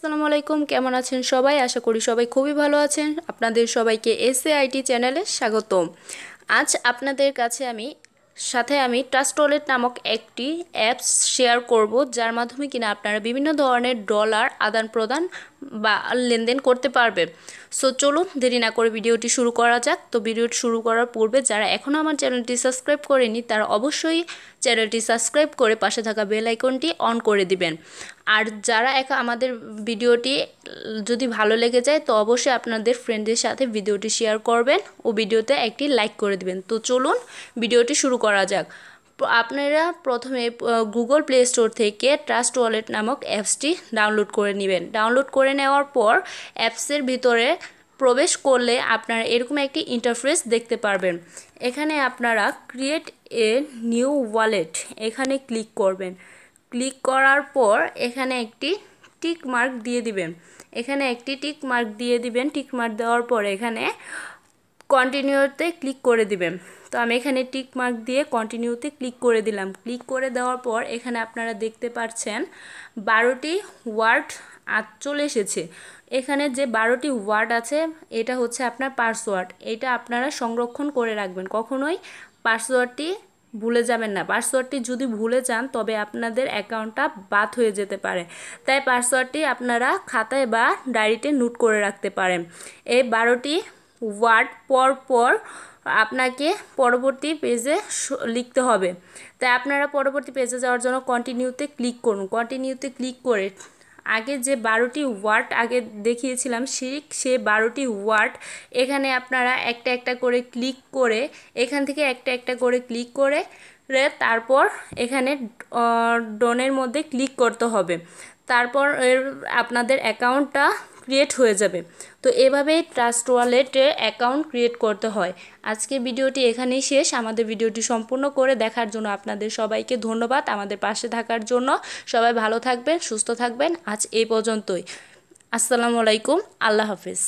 আসসালামু আলাইকুম, কেমন আছেন সবাই? আশা করি সবাই খুবই ভালো আছেন। আপনাদের সবাইকে এসএআইটি চ্যানেলে স্বাগতম। আজ আপনাদের কাছে আমি ট্রাস্ট ওয়ালেট নামক একটি অ্যাপস শেয়ার করব, যার মাধ্যমে কিনা আপনারা বিভিন্ন ধরনের ডলার আদান প্রদান বা লেনদেন করতে পারবেন। সো চলুন দেরি না করে ভিডিওটি শুরু করা যাক। তো ভিডিওটি শুরু করার পূর্বে যারা এখনও আমার চ্যানেলটি সাবস্ক্রাইব করেনি তারা অবশ্যই চ্যানেলটি সাবস্ক্রাইব করে পাশে থাকা বেল আইকনটি অন করে দিবেন। আর যারা আমাদের ভিডিওটি যদি ভালো লেগে যায় তো অবশ্যই আপনাদের ফ্রেন্ডদের সাথে ভিডিওটি শেয়ার করবেন ও ভিডিওতে একটি লাইক করে দিবেন। তো চলুন ভিডিওটি শুরু করা যাক। আপনারা প্রথমে গুগল প্লে স্টোর থেকে ট্রাস্ট ওয়ালেট নামক অ্যাপসটি ডাউনলোড করে নেবেন। ডাউনলোড করে নেওয়ার পর অ্যাপসের ভিতরে প্রবেশ করলে আপনারা এরকম একটি ইন্টারফেস দেখতে পারবেন। এখানে আপনারা ক্রিয়েট এ নিউ ওয়ালেট এখানে ক্লিক করবেন। ক্লিক করার পর এখানে একটি টিক মার্ক দিয়ে দিবেন। টিক মার্ক দেওয়ার পর এখানে কন্টিনিউতে ক্লিক করে দিবেন। তো আমি এখানে টিক মার্ক দিয়ে কন্টিনিউতে ক্লিক করে দিলাম। ক্লিক করে দেওয়ার পর এখানে আপনারা দেখতে পাচ্ছেন 12টি ওয়ার্ড চলে এসেছে। এখানে যে 12টি ওয়ার্ড আছে এটা হচ্ছে আপনার পাসওয়ার্ড। এটা আপনারা সংরক্ষণ করে রাখবেন, কখনোই পাসওয়ার্ডটি ভুলে যাবেন না। পাসওয়ার্ডটি যদি ভুলে যান তবে আপনাদের অ্যাকাউন্টটা বাদ হয়ে যেতে পারে। তাই পাসওয়ার্ডটি আপনারা খাতায় বা ডায়েরিতে নোট করে রাখতে পারেন। এই 12টি ওয়ার্ড পর আপনাকে পরবর্তী পেজে লিখতে হবে। তাই আপনারা পরবর্তী পেজে যাওয়ার জন্য কন্টিনিউতে ক্লিক করুন। কন্টিনিউতে ক্লিক করে আগে যে 12টি ওয়ার্ড আগে দেখিয়েছিলাম সে 12টি ওয়ার্ড এখানে আপনারা একটা একটা করে ক্লিক করে এখান থেকে একটা করে ক্লিক করে তারপর এখানে ডনের মধ্যে ক্লিক করতে হবে। তারপর আপনাদের অ্যাকাউন্টটা ক্রিয়েট হয়ে যাবে। তো এভাবেই ট্রাস্ট ওয়ালেটে অ্যাকাউন্ট ক্রিয়েট করতে হয়। আজকে ভিডিওটি এখানেই শেষ। আমাদের ভিডিওটি সম্পূর্ণ করে দেখার জন্য আপনাদের সবাইকে ধন্যবাদ। আমাদের পাশে থাকার জন্য সবাই ভালো থাকবেন, সুস্থ থাকবেন। আজ এই পর্যন্তই। আসসালামু আলাইকুম, আল্লাহ হাফিজ।